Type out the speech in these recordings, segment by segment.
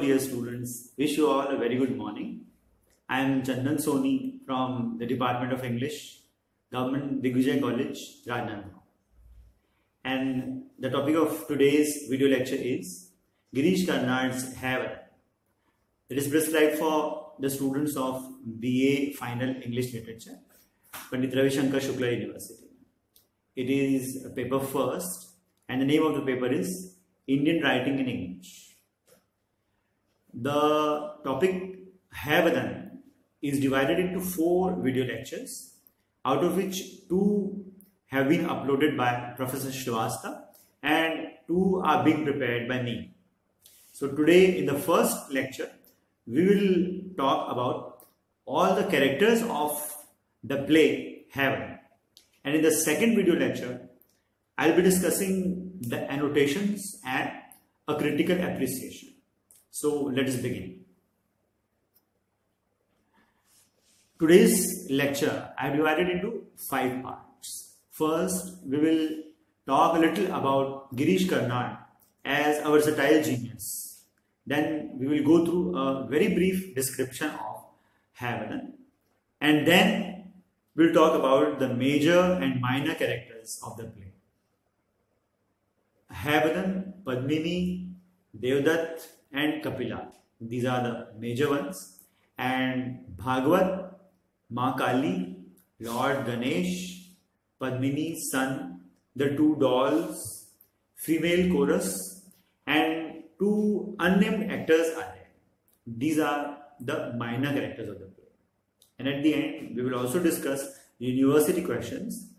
dear students, wish you all a very good morning. I am Chandan Soni from the Department of English, Government Digvijay College, Rajnandgaon. And the topic of today's video lecture is Girish Karnad's Heaven. It is prescribed for the students of BA Final English Literature, Pandit Ravi Shankar Shukla University. It is paper first and the name of the paper is Indian Writing in English. The topic Heaven is divided into 4 video lectures, out of which 2 have been uploaded by Professor Shrivastava and 2 are being prepared by me. So today in the first lecture, we will talk about all the characters of the play Heaven. And in the second video lecture, I will be discussing the annotations and a critical appreciation. So let us begin. Today's lecture I have divided into 5 parts. First, we will talk a little about Girish Karnad as a versatile genius. Then we will go through a very brief description of Heaven. And then we will talk about the major and minor characters of the play. Heaven, Padmini, Devdutt and Kapila. These are the major ones. And Bhagavat, Ma Kali, Lord Ganesh, Padmini's son, the 2 dolls, female chorus, and 2 unnamed actors are there. These are the minor characters of the play. And at the end, we will also discuss university questions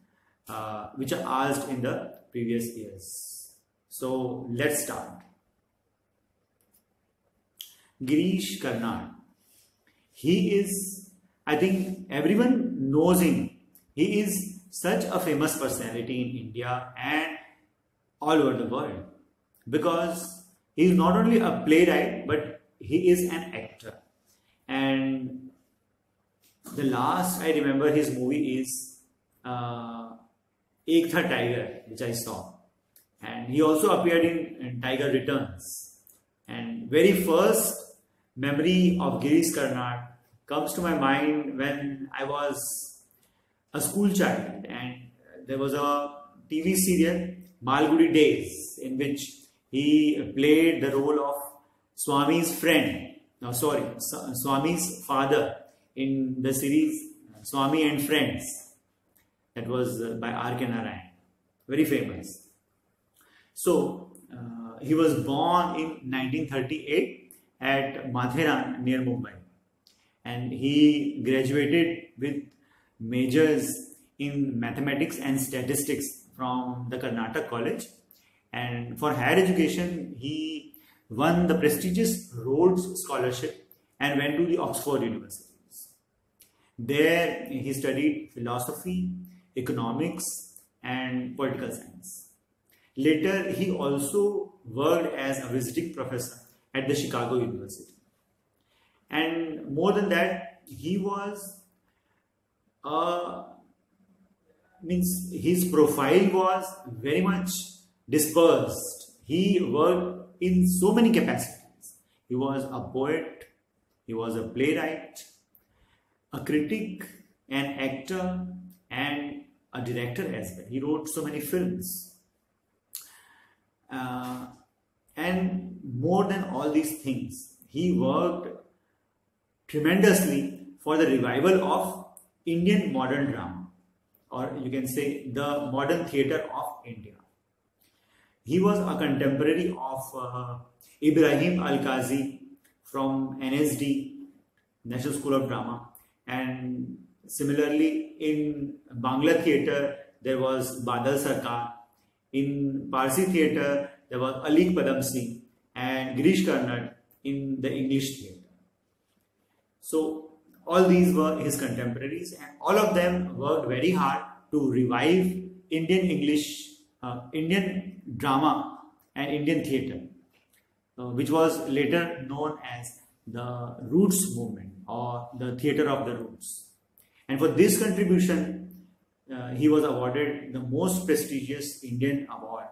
which are asked in the previous years. So let's start. Girish Karnad. He is, I think everyone knows him. He is such a famous personality in India and all over the world because he is not only a playwright but he is an actor. And the last I remember his movie is Ek Tha Tiger, which I saw. And he also appeared in Tiger Returns. And very first memory of Girish Karnad comes to my mind when I was a school child and there was a TV serial, Malgudi Days, in which he played the role of Swami's Swami's father in the series Swami and Friends. That was by R.K. Narayan, very famous. So he was born in 1938 at Matheran near Mumbai, and he graduated with majors in mathematics and statistics from the Karnataka College, and for higher education he won the prestigious Rhodes Scholarship and went to the Oxford Universities. There he studied philosophy, economics and political science. Later he also worked as a visiting professor at the Chicago University. And more than that, he was his profile was very much dispersed. He worked in so many capacities. He was a poet, he was a playwright, a critic, an actor, and a director as well. He wrote so many films. And more than all these things, he worked tremendously for the revival of Indian modern drama, or you can say the modern theatre of India. He was a contemporary of Ibrahim Al-Qazi from NSD, National School of Drama, and similarly in Bangla theatre there was Badal Sarkar. In Parsi theatre there was Alik Padamsee and Girish Karnad in the English theatre. So all these were his contemporaries and all of them worked very hard to revive Indian English, Indian drama and Indian theatre, which was later known as the Roots movement or the Theatre of the Roots. And for this contribution, he was awarded the most prestigious Indian award,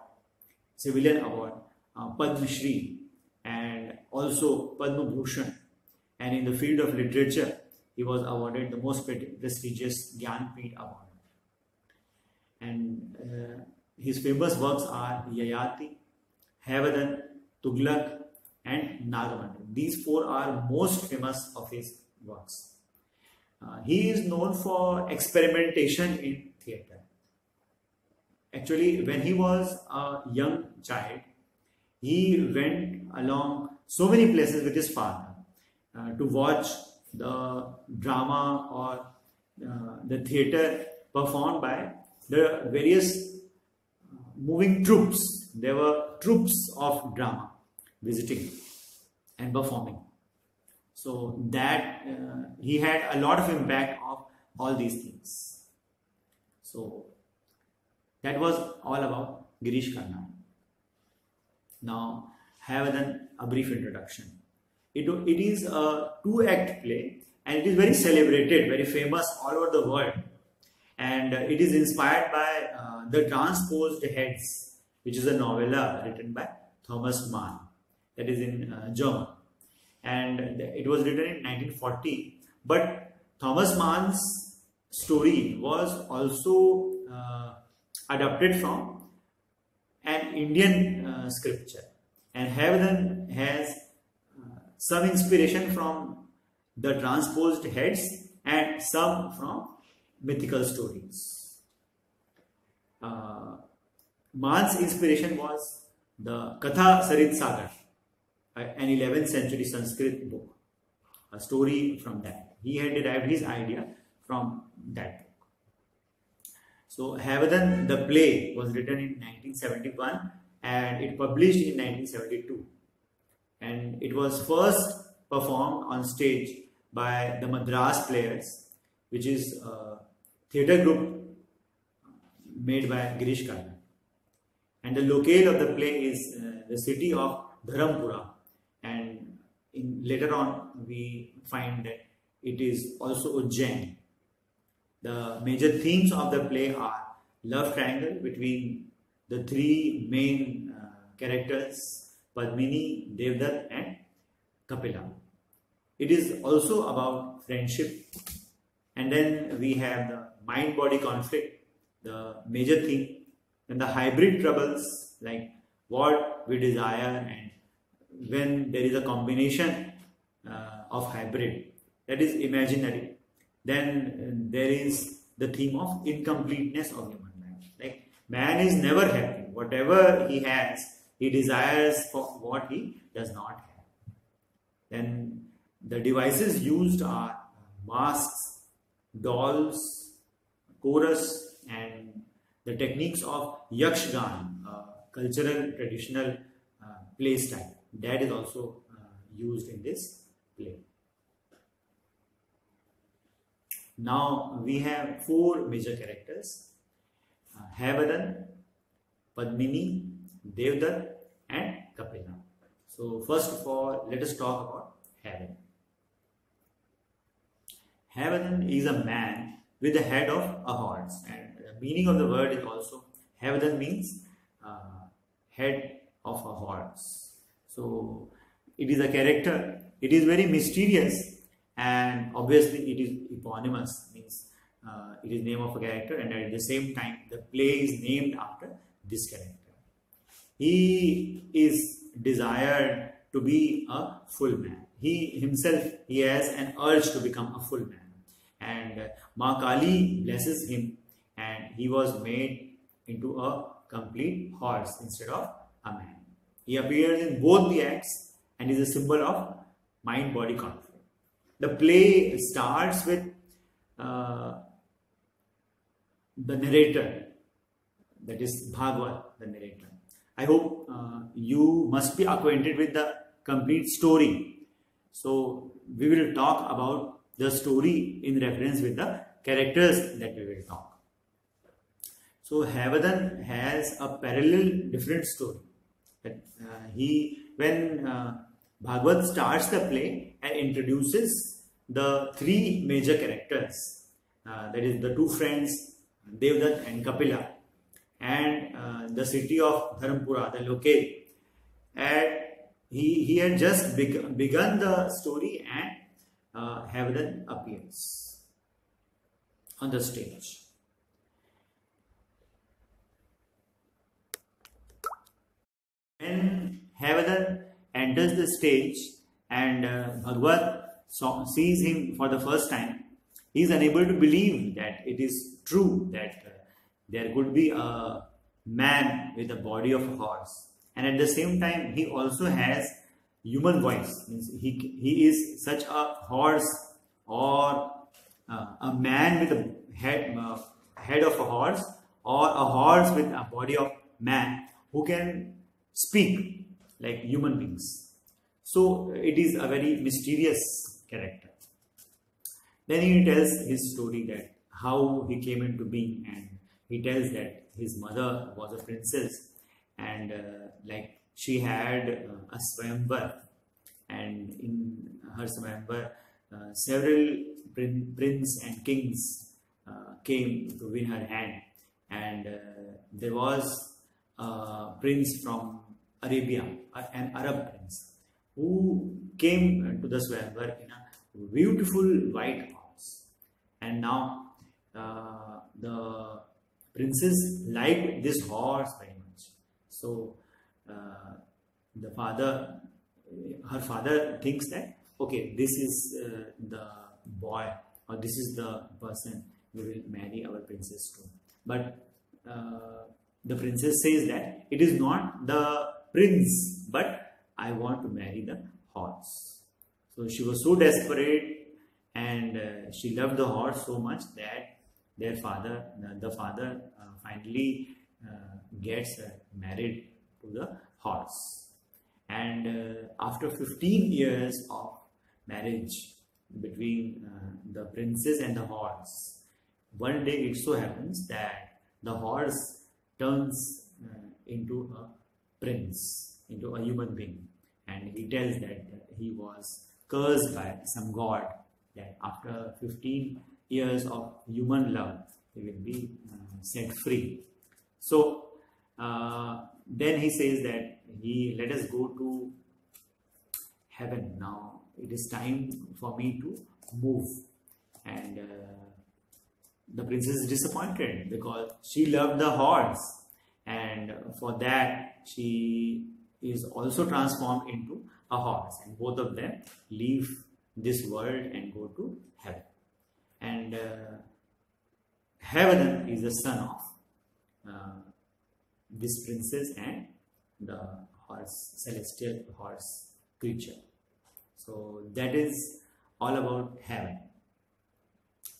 civilian award, Padma Shri, and also Padma Bhushan, and in the field of literature, he was awarded the most prestigious Gyanpith Award. And his famous works are Yayati, Havadan, Tughlaq, and Nagamandal. These four are most famous of his works. He is known for experimentation in theatre. Actually, when he was a young child, he went along so many places with his father to watch the drama or the theatre performed by the various moving troupes. There were troupes of drama visiting and performing. So that he had a lot of impact of all these things. So that was all about Girish Karnad. Now, have then a brief introduction. It is a 2-act play, and it is very celebrated, very famous all over the world. And it is inspired by The Transposed Heads, which is a novella written by Thomas Mann, that is in German. And it was written in 1940. But Thomas Mann's story was also adapted from an Indian scripture. And Havadan has some inspiration from The Transposed Heads and some from mythical stories. Mann's inspiration was the Katha Sarit Sagar, an 11th century Sanskrit book, a story from that. He had derived his idea from that book. So Havadan, the play, was written in 1971 and it published in 1972. And it was first performed on stage by the Madras Players, which is a theatre group made by Girish Karnad. And the locale of the play is the city of Dharampura. And later on we find that it is also Ujjain. The major themes of the play are love triangle between the three main characters, Padmini, Devdutt and Kapila. It is also about friendship. And then we have the mind-body conflict, the major theme. Then the hybrid troubles, like what we desire and when there is a combination of hybrid, that is imaginary. Then there is the theme of incompleteness of human life. Like man is never happy. Whatever he has, he desires for what he does not have. Then the devices used are masks, dolls, chorus, and the techniques of Yakshgan, cultural traditional play style. That is also used in this play. Now we have four major characters: Havadan, Padmini, Devdutt and Kapila. So first of all, let us talk about Havadan. Havadan is a man with the head of a horse, and the meaning of the word is also Havadan means head of a horse. So it is a character. It is very mysterious, and obviously it is eponymous, means it is name of a character, and at the same time the play is named after this character. He is desired to be a full man. He himself, he has an urge to become a full man. And Ma Kali blesses him, and he was made into a complete horse instead of a man. He appears in both the acts and is a symbol of mind-body conflict. The play starts with the narrator, that is Bhagwat, the narrator. I hope you must be acquainted with the complete story. So we will talk about the story in reference with the characters that we will talk. So Havadan has a parallel different story. That when Bhagwat starts the play and introduces the three major characters, that is the two friends Devdutt and Kapila, and the city of Dharampura, the locale, and he had just begun the story, and Havdan appears on the stage. When Havdan enters the stage and Bhagwat sees him for the first time, he is unable to believe that it is true that there could be a man with a body of a horse, and at the same time he also has human voice. Means he is such a horse, or a man with a head of a horse, or a horse with a body of man who can speak like human beings. So it is a very mysterious character. Then he tells his story, that how he came into being, and he tells that his mother was a princess, and like she had a swayamvar, and in her swayamvar several prince and kings came to win her hand, and there was a prince from Arabia, an Arab prince, who came to the swayamvar in a beautiful white horse. And now the princess liked this horse very much. So her father thinks that, okay, this is the boy, or this is the person we will marry our princess to. But the princess says that it is not the prince, but I want to marry the horse. So she was so desperate, and she loved the horse so much that the father finally gets married to the horse. And after 15 years of marriage between the princess and the horse, one day it so happens that the horse turns into a prince, into a human being, and he tells that he was cursed by some god, that after 15 years of human love he will be set free. So then he says that let us go to heaven now. It is time for me to move. And the princess is disappointed because she loved the horse, and for that she is also transformed into a horse, and both of them leave this world and go to heaven. And Havdan is the son of this princess and the horse, celestial horse creature. So that is all about Havdan.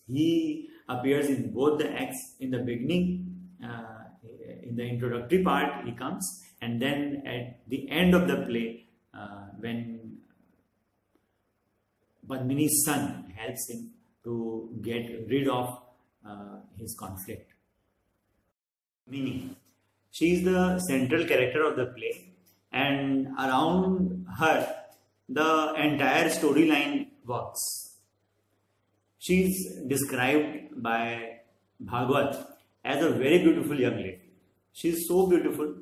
He appears in both the acts. In the beginning, in the introductory part he comes, and then at the end of the play, when Padmini's son helps him to get rid of his conflict. Meaning, she is the central character of the play, and around her the entire storyline works. She is described by Bhagwat as a very beautiful young lady. She is so beautiful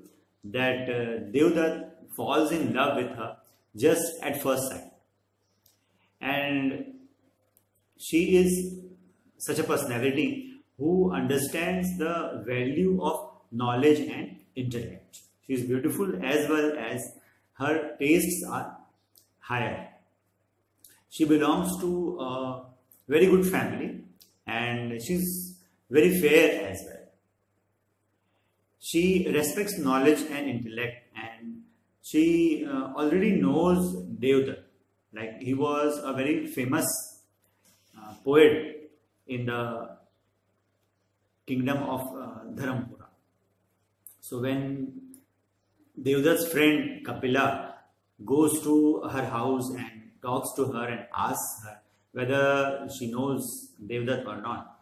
that Devdutt falls in love with her just at first sight. And she is such a personality who understands the value of knowledge and intellect. She is beautiful as well as her tastes are higher. She belongs to a very good family, and she is very fair as well. She respects knowledge and intellect, and she already knows Devdutt. Like, he was a very famous poet in the kingdom of Dharampura. So when Devdutt's friend Kapila goes to her house and talks to her and asks her whether she knows Devdutt or not,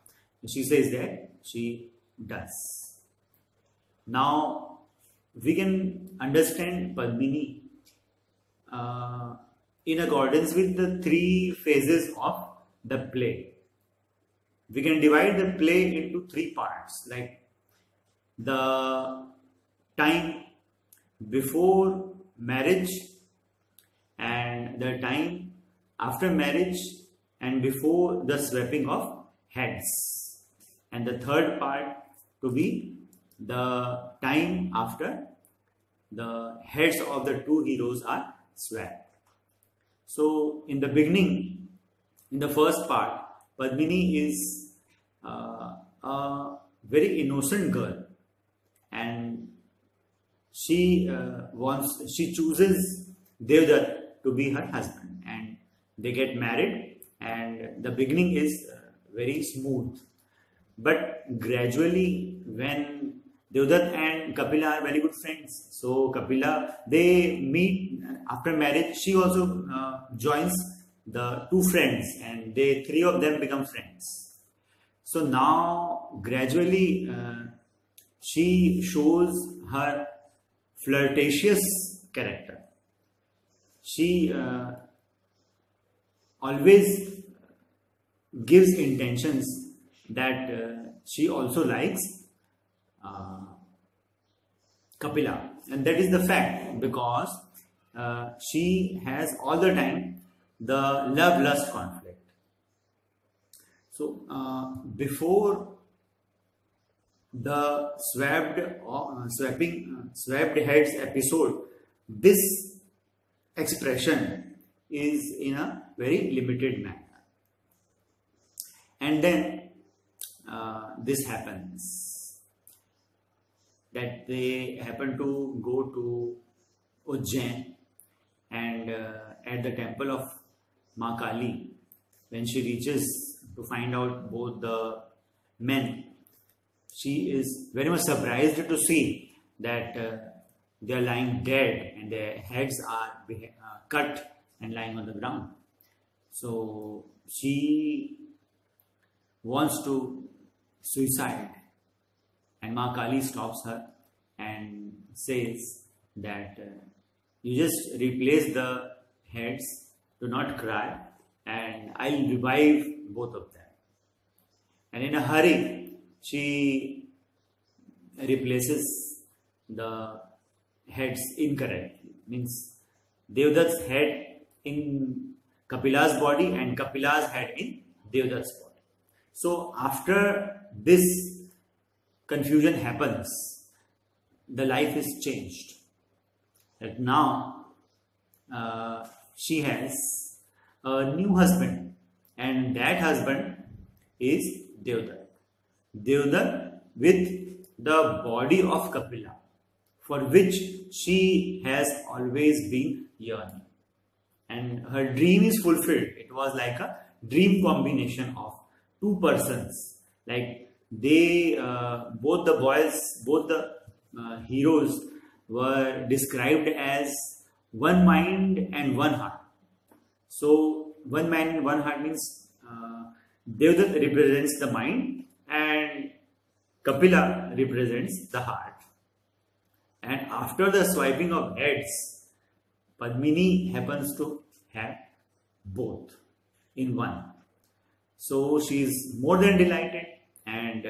she says that she does. Now we can understand Padmini in accordance with the three phases of the play. We can divide the play into three parts, like the time before marriage, and the time after marriage and before the swapping of heads. And the third part to be the time after the heads of the two heroes are swapped. So in the beginning, in the first part, Padmini is a very innocent girl, and she chooses Devdutt to be her husband, and they get married, and the beginning is very smooth. But gradually, when Devdutt and Kapila are very good friends, so Kapila, they meet after marriage. She also joins the two friends, and three of them become friends. So now gradually she shows her flirtatious character. She always gives intentions that she also likes Kapila, and that is the fact, because she has all the time the love-lust conflict. So before the swapped heads episode, this expression is in a very limited manner, and then this happens that they happen to go to Ujjain, and at the temple of Ma Kali, when she reaches to find out both the men, she is very much surprised to see that they are lying dead and their heads are cut and lying on the ground. So she wants to suicide, and Ma Kali stops her and says that you just replace the heads, do not cry, and I'll revive both of them. And in a hurry, she replaces the heads incorrectly. Means Devdutt's head in Kapila's body and Kapila's head in Devdutt's body. So after this confusion happens, the life is changed. That now she has a new husband, and that husband is Devdutt. Devdutt with the body of Kapila, for which she has always been yearning. And her dream is fulfilled. It was like a dream combination of two persons. Like they, both the heroes were described as one mind and one heart. So one mind and one heart means Devdutt represents the mind and Kapila represents the heart. And after the swiping of heads, Padmini happens to have both in one. So she is more than delighted, and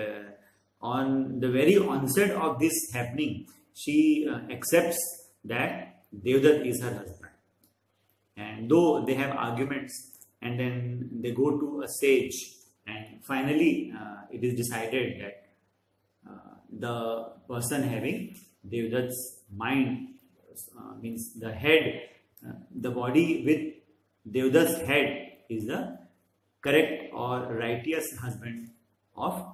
on the very onset of this happening, she accepts that Devdutt is her husband. And though they have arguments, and then they go to a sage, and finally it is decided that the person having Devdutt's mind, means the head, the body with Devdutt's head, is the correct or righteous husband of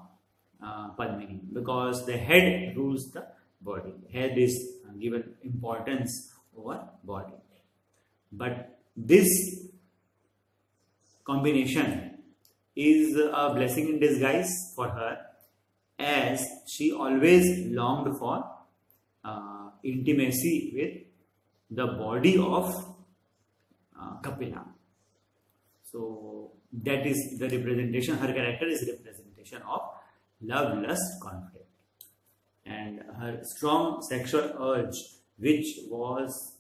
Padmini, because the head rules the body. Head is given importance over body. But this combination is a blessing in disguise for her, as she always longed for intimacy with the body of Kapila. So that is the representation. Her character is representation of love-lust conflict, and her strong sexual urge, which was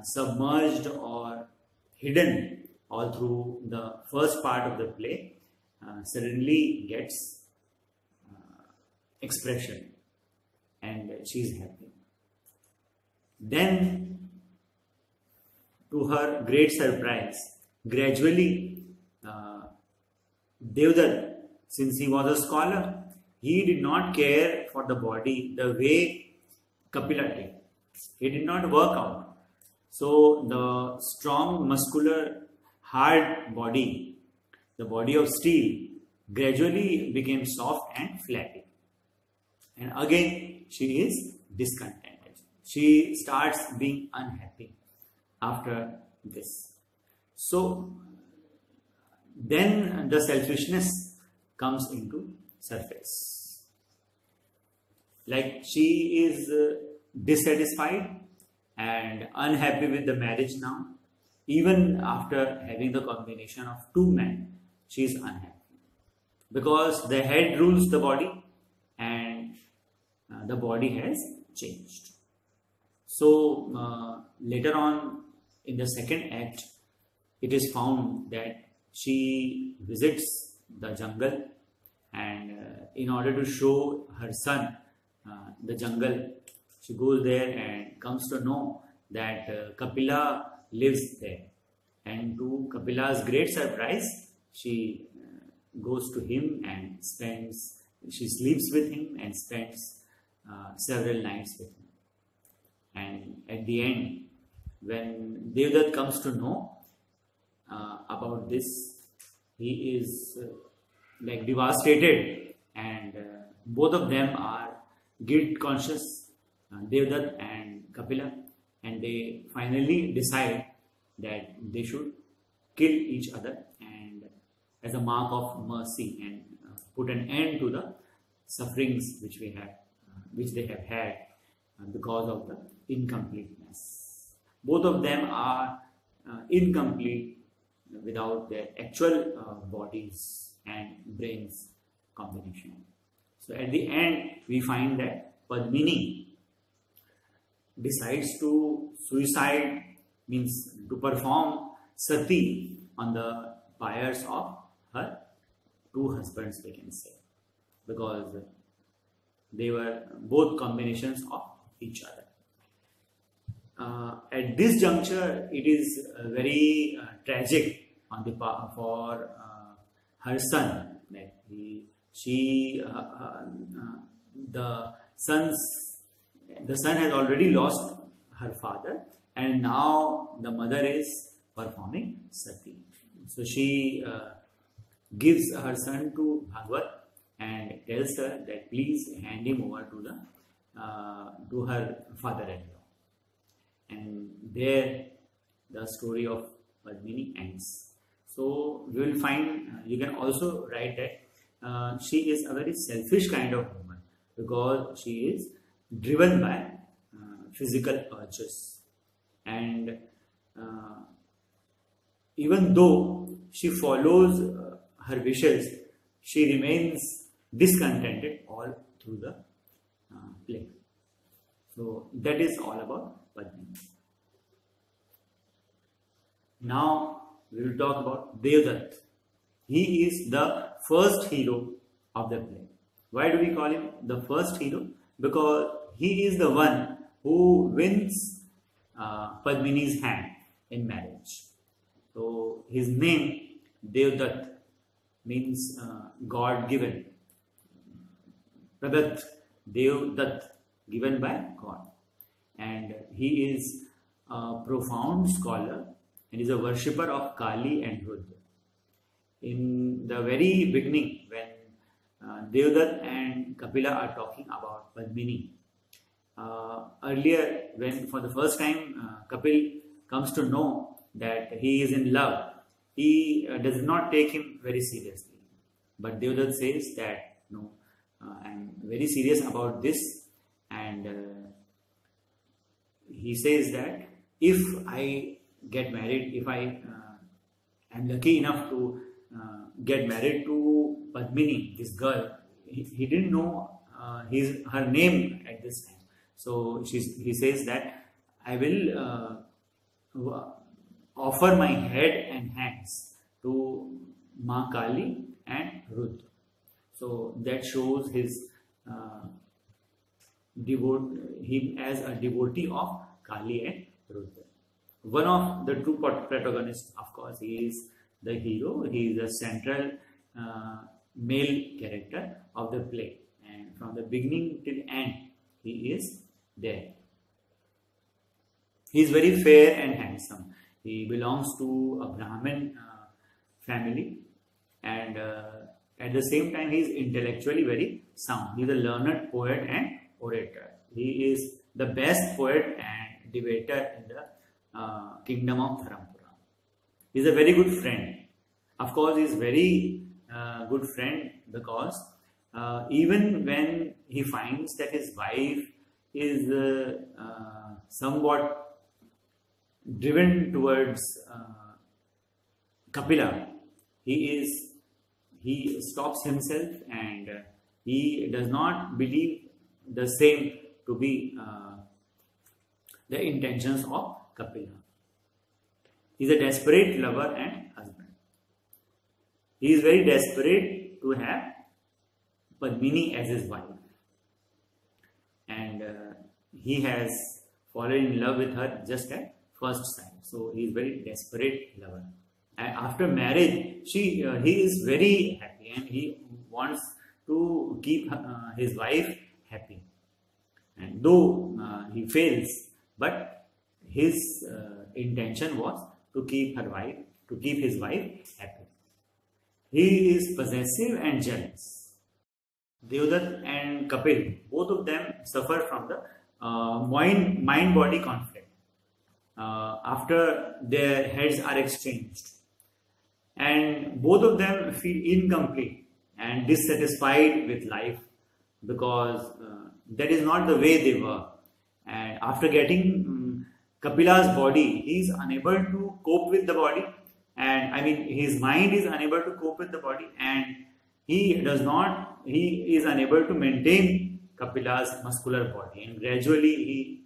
submerged or hidden all through the first part of the play, suddenly gets expression, and she is happy. Then to her great surprise, gradually Devdutt, since he was a scholar, he did not care for the body the way Kapila did. He did not work out. So the strong, muscular, hard body, the body of steel, gradually became soft and flabby. And again, she is discontented. She starts being unhappy after this. So then the selfishness comes into surface. Like she is dissatisfied and unhappy with the marriage now. Even after having the combination of two men, she is unhappy. Because the head rules the body and the body has changed. So later on in the second act, it is found that she visits the jungle, and in order to show her son the jungle, she goes there and comes to know that Kapila lives there. And to Kapila's great surprise, she goes to him and she sleeps with him and spends several nights with him. And at the end, when Devdutt comes to know about this, he is like devastated, and both of them are guilt conscious, Devdutt and Kapila, and they finally decide that they should kill each other and as a mark of mercy, and put an end to the sufferings which they have had because of the incompleteness. Both of them are incomplete without their actual bodies and brains combination. So at the end, we find that Padmini decides to suicide, means to perform sati on the pyres of her two husbands, we can say, because they were both combinations of each other. At this juncture, it is very tragic on the for her son. That the son has already lost her father, and now the mother is performing sati. So she gives her son to Bhagavat and tells her that please hand him over to her father-in-law. And there the story of Padmini ends. So we will find, you can also write that she is a very selfish kind of woman, because she is driven by physical urges, and even though she follows her wishes, she remains discontented all through the play. So that is all about Padmini. Now we will talk about Devdutt. He is the first hero of the play. Why do we call him the first hero? Because he is the one who wins Padmini's hand in marriage. So his name, Devdutt, means God-given. Pradat, Devdutt, given by God. And he is a profound scholar and is a worshipper of Kali and Rudra. In the very beginning, when Devdutt and Kapila are talking about Padmini, earlier, when for the first time Kapil comes to know that he is in love, he does not take him very seriously. But Devdutt says that, no, I am very serious about this, and he says that if I get married, if I am lucky enough to get married to Padmini, this girl, he didn't know her name at this time. So he says that I will offer my head and hands to Ma Kali and Rudra. So that shows his him as a devotee of Kali and Rudra. one of the true protagonists. Of course, he is the hero. He is the central male character of the play, and from the beginning till end, he is there. He is very fair and handsome. He belongs to a Brahmin family, and at the same time, he is intellectually very sound. He is a learned poet and orator. He is the best poet and debater in the kingdom of Dharampura. He is a very good friend. Of course, he is very good friend because even when he finds that his wife is somewhat driven towards Kapila, he stops himself, and he does not believe the same to be the intentions of Kapila. He is a desperate lover and husband. He is very desperate to have Padmini as his wife, and he has fallen in love with her just at first sight. So he is very desperate lover. And after marriage, he is very happy, and he wants to keep his wife happy. And though he fails, but his intention was to keep his wife happy. He is possessive and jealous. Devdutt and Kapil, both of them suffer from the mind-body conflict after their heads are exchanged, and both of them feel incomplete and dissatisfied with life because that is not the way they were. And after getting Kapila's body, he is unable to cope with the body, and I mean his mind is unable to cope with the body, and he is unable to maintain Kapila's muscular body, and gradually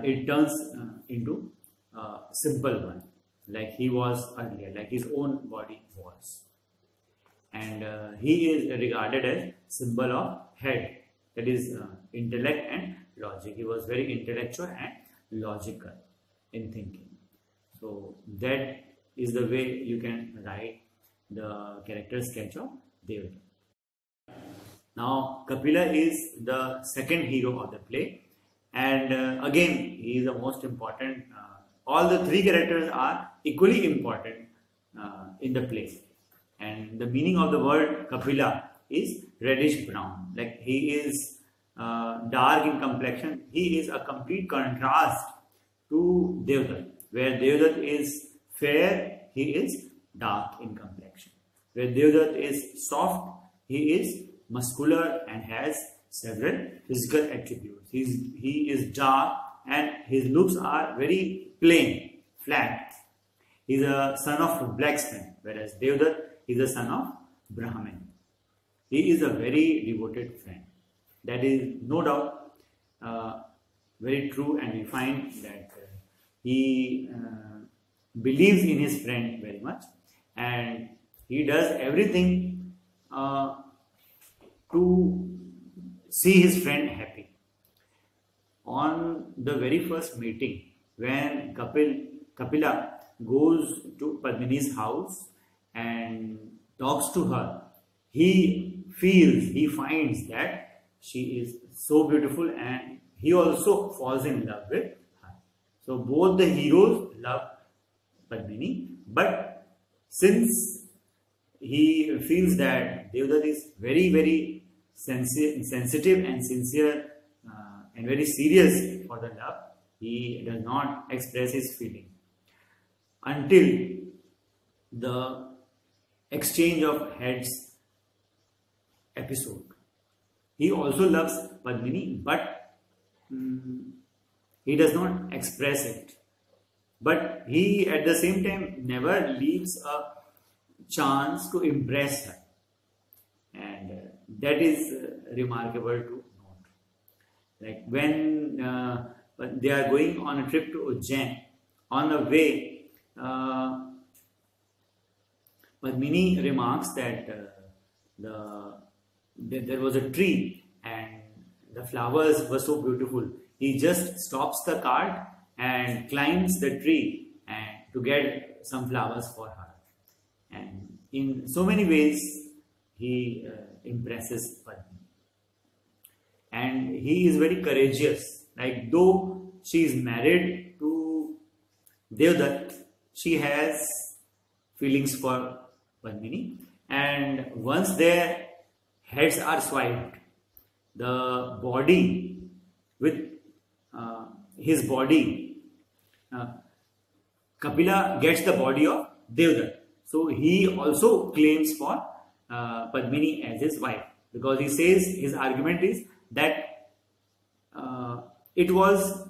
it turns into a simple one, like he was earlier, like his own body was. And he is regarded as symbol of head, that is intellect and logic. He was very intellectual and logical in thinking. So that is the way you can write the character sketch of Devdutt. Now Kapila is the second hero of the play, and again he is the most important. All the three characters are equally important in the play, and the meaning of the word Kapila is reddish brown. Like he is dark in complexion. He is a complete contrast to Devdutt. Where Devdutt is fair, he is dark in complexion. Where Devdutt is soft, he is muscular and has several physical attributes. He is dark and his looks are very plain, flat. He is a son of blacksmith, whereas Devdutt is a son of Brahmin. He is a very devoted friend. That is no doubt very true, and we find that he believes in his friend very much, and he does everything to see his friend happy. On the very first meeting, when Kapila goes to Padmini's house and talks to her, he finds that she is so beautiful, and he also falls in love with her. So both the heroes love Padmini, but since he feels that Devdutt is very, very sensitive and sincere and very serious for the love, he does not express his feeling until the exchange of heads episode. He also loves Padmini, but he does not express it. But he at the same time never leaves a chance to impress her, and that is remarkable to note. Like when they are going on a trip to Ujjain, on the way Padmini remarks that there was a tree and the flowers were so beautiful. He just stops the cart and climbs the tree to get some flowers for her. And in so many ways, he impresses Padmini. And he is very courageous. Like, though she is married to Devdutt, she has feelings for Padmini. And once their heads are swiped, the body with his body, Kapila gets the body of Devdutt. So he also claims for Padmini as his wife, because he says, his argument is that it was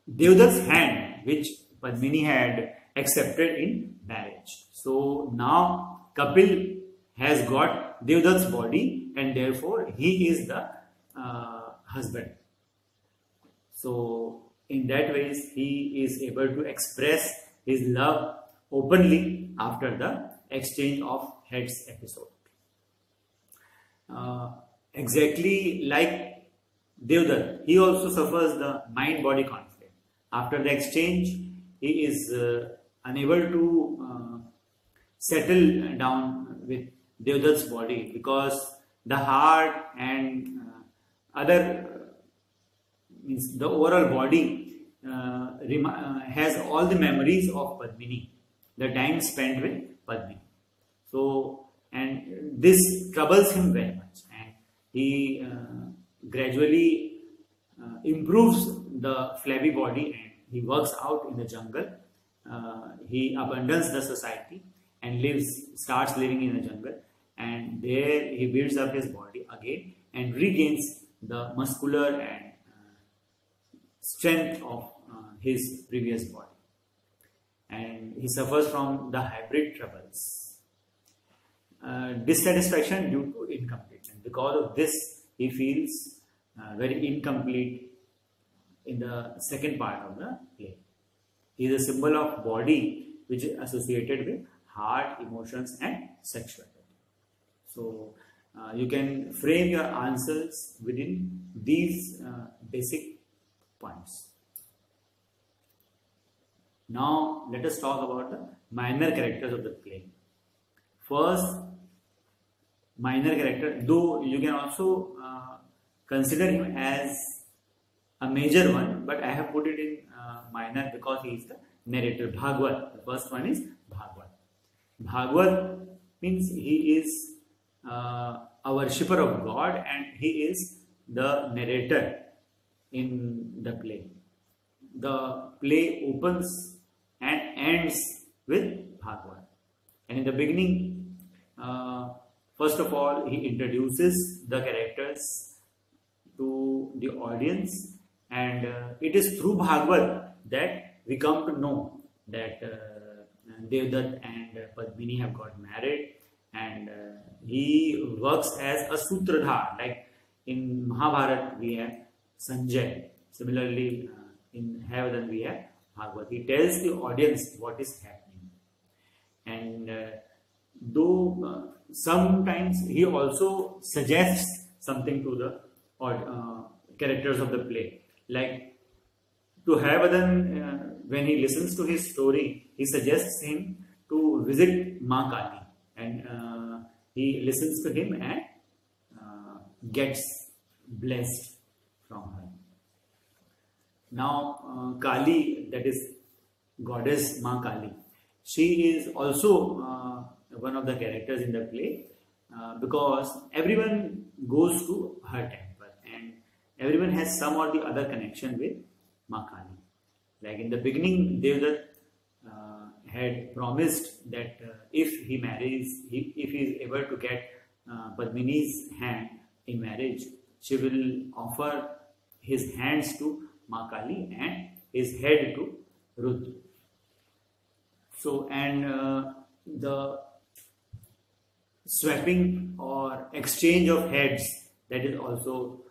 Devdutt's hand which Padmini had accepted in marriage. So now Kapil has got Devdutt's body, and therefore he is the husband. So in that ways, he is able to express his love openly after the exchange of heads episode. Exactly like Devdutt, he also suffers the mind-body conflict. After the exchange, he is unable to settle down with Devdutt's body, because the heart and means the overall body has all the memories of Padmini, the time spent with Padmini. So, and this troubles him very much, and he gradually improves the flabby body, and he works out in the jungle. He abandons the society and starts living in the jungle, and there he builds up his body again and regains the muscular and strength of his previous body. And he suffers from the hybrid troubles. Dissatisfaction due to incompleteness. Because of this, he feels very incomplete in the second part of the play. He is a symbol of body which is associated with heart, emotions, and sexuality. So you can frame your answers within these basic points. Now let us talk about the minor characters of the play. First, minor character, though you can also consider him as a major one, but I have put it in minor because he is the narrator, Bhagwat. The first one is Bhagwat. Bhagwat means he is a worshipper of God, and he is the narrator in the play. The play opens and ends with Bhagwat. And in the beginning, first of all, he introduces the characters to the audience, and it is through Bhagwat that we come to know that Devdutt and Padmini have got married, and he works as a sutradhar. Like in Mahabharata we have Sanjay, similarly in Hayavadan we have Bhagwat. He tells the audience what is happening, and though sometimes he also suggests something to the characters of the play. Like to Hayavadan, when he listens to his story, he suggests him to visit Ma Kali, and he listens to him and gets blessed from her. Now Kali, that is goddess Ma Kali, she is also one of the characters in the play, because everyone goes to her temple and everyone has some or the other connection with Ma Kali. Like in the beginning, Devdutt had promised that if he marries, if he is able to get Padmini's hand in marriage, she will offer his hands to Ma Kali and his head to Rudra. So, and the swapping or exchange of heads, that is also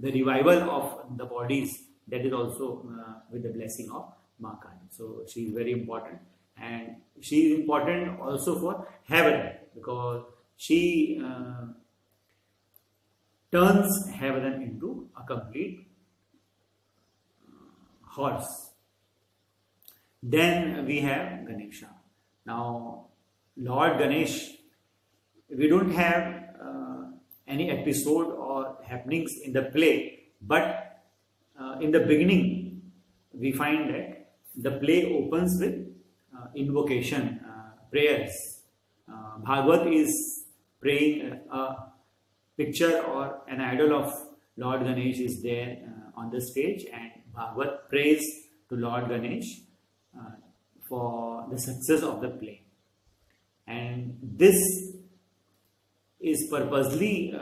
the revival of the bodies, that is also with the blessing of Ma Kali. So she is very important, and she is important also for Hayavadan, because she turns Hayavadan into a complete horse. Then we have Ganesha. Now, Lord Ganesh, we don't have any episode or happenings in the play, but in the beginning, we find that the play opens with invocation, prayers. Bhagavat is praying, a picture or an idol of Lord Ganesh is there on the stage, and Bhagavat prays to Lord Ganesh for the success of the play. And this is purposely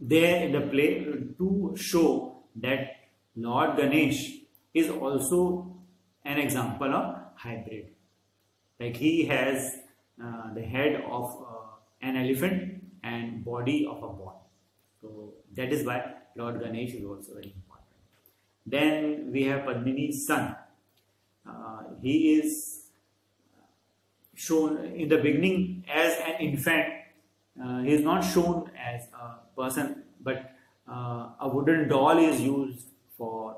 there in the play to show that Lord Ganesh is also an example of hybrid. Like he has the head of an elephant and body of a boy. So that is why Lord Ganesh is also very important. Then we have Padmini's son. He is shown in the beginning as an infant. He is not shown as a person, but a wooden doll is used for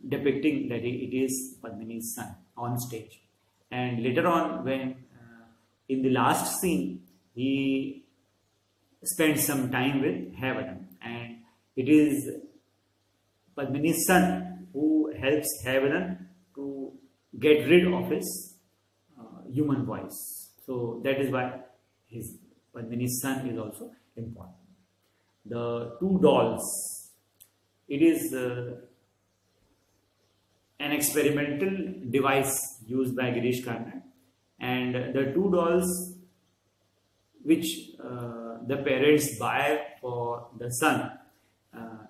depicting that it is Padmini's son on stage. And later on, when in the last scene, he spends some time with Havadan, and it is Padmini's son who helps Havadan to get rid of his human voice. So that is why his Padmini's son is also important. The two dolls, it is an experimental device used by Girish Karnad, and the two dolls which the parents buy for the son,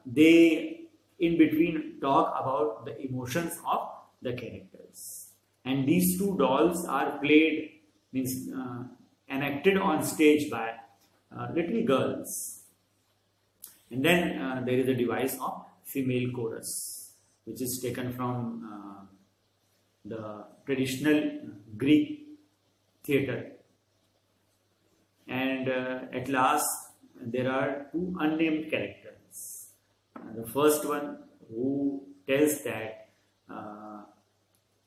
they in between talk about the emotions of the characters, and these two dolls are played, means enacted on stage by little girls. And then there is a device of female chorus, which is taken from the traditional Greek theatre. And at last, there are two unnamed characters. The first one who tells that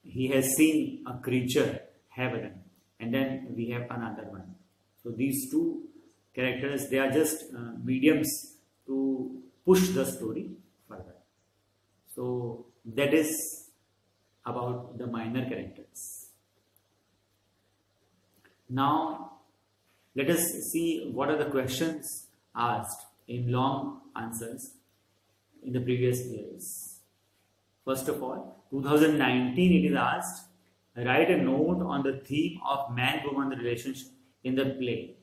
he has seen a creature, Havadan, and then we have another one. So these two characters, they are just mediums to push the story further. So that is about the minor characters. Now let us see what are the questions asked in long answers in the previous years. First of all, 2019 it is asked, write a note on the theme of man-woman relationship in the play.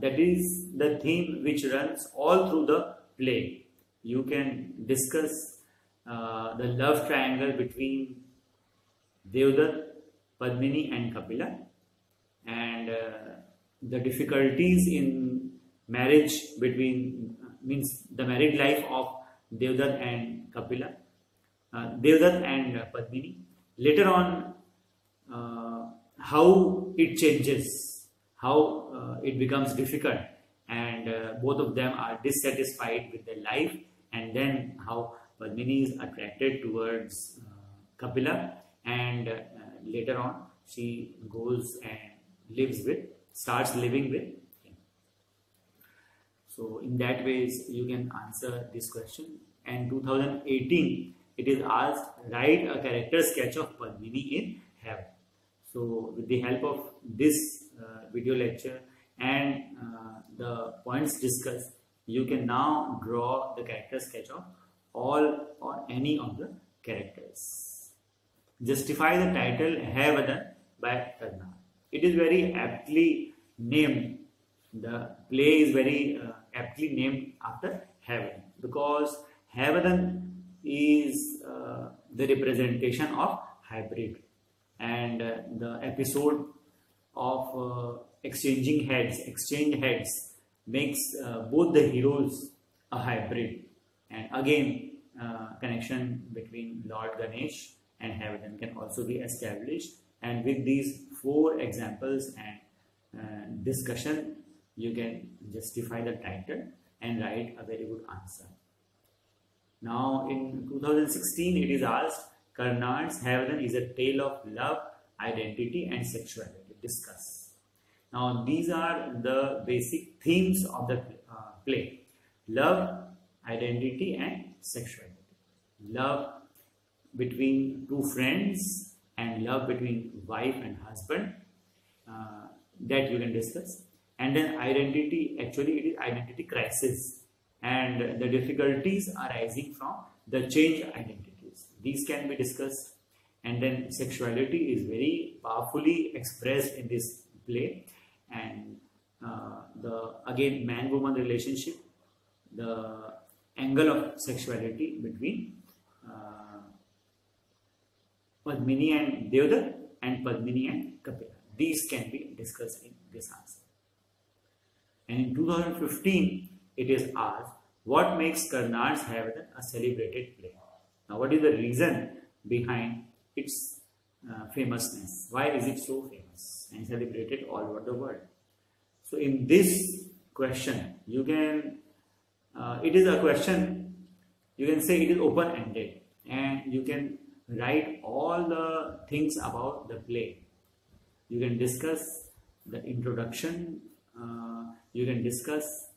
That is the theme which runs all through the play. You can discuss the love triangle between Devdutt, Padmini and Kapila, and the difficulties in marriage between, means the married life of Devdutt and Kapila, Devdutt and Padmini. Later on, how it changes, how it becomes difficult, and both of them are dissatisfied with their life, and then how Padmini is attracted towards Kapila, and later on she goes and starts living with him. So in that ways you can answer this question. And 2018 it is asked, write a character sketch of Padmini in Heaven. So with the help of this video lecture and the points discussed, you can now draw the character sketch of all or any of the characters. Justify the title Havadan by Karnad. It is very aptly named. The play is very aptly named after Havadan, because Havadan is the representation of hybrid, and the episode of exchange heads makes both the heroes a hybrid, and again connection between Lord Ganesh and Havadan can also be established. And with these 4 examples and discussion, you can justify the title and write a very good answer. Now in 2016 it is asked, Karnad's Heaven is a tale of love, identity and sexuality. Discuss. Now these are the basic themes of the play. Love, identity and sexuality. Love between two friends and love between wife and husband, that you can discuss. And then identity, actually it is identity crisis and the difficulties arising from the changed identities. These can be discussed. And then sexuality is very powerfully expressed in this play, and the again man-woman relationship, the angle of sexuality between Padmini and Deodat and Padmini and Kapila. These can be discussed in this answer. And in 2015, it is asked, what makes Karnad's Heaven a celebrated play? Now, what is the reason behind its famousness? Why is it so famous and celebrated all over the world? So, in this question, you can, it is a question, you can say it is open-ended, and you can write all the things about the play. You can discuss the introduction, you can discuss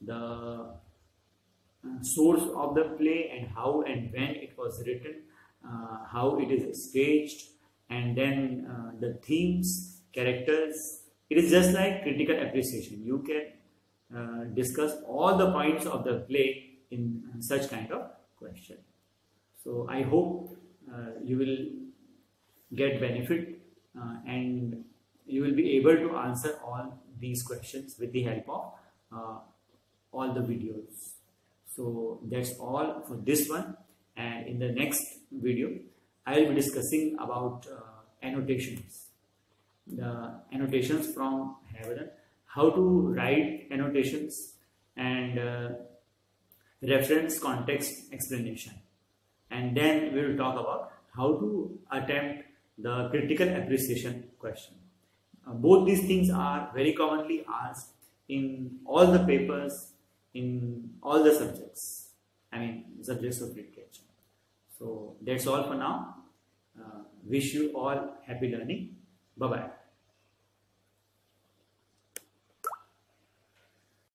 the source of the play and how and when it was written, how it is staged, and then the themes, characters. It is just like critical appreciation. You can discuss all the points of the play in such kind of question. So I hope you will get benefit and you will be able to answer all these questions with the help of all the videos. So that's all for this one, and in the next video I will be discussing about annotations, the annotations from Heaven, how to write annotations, and reference context explanation. And then we will talk about how to attempt the critical appreciation question. Both these things are very commonly asked in all the papers, in all the subjects, subjects of literature. So that's all for now. Wish you all happy learning. Bye-bye.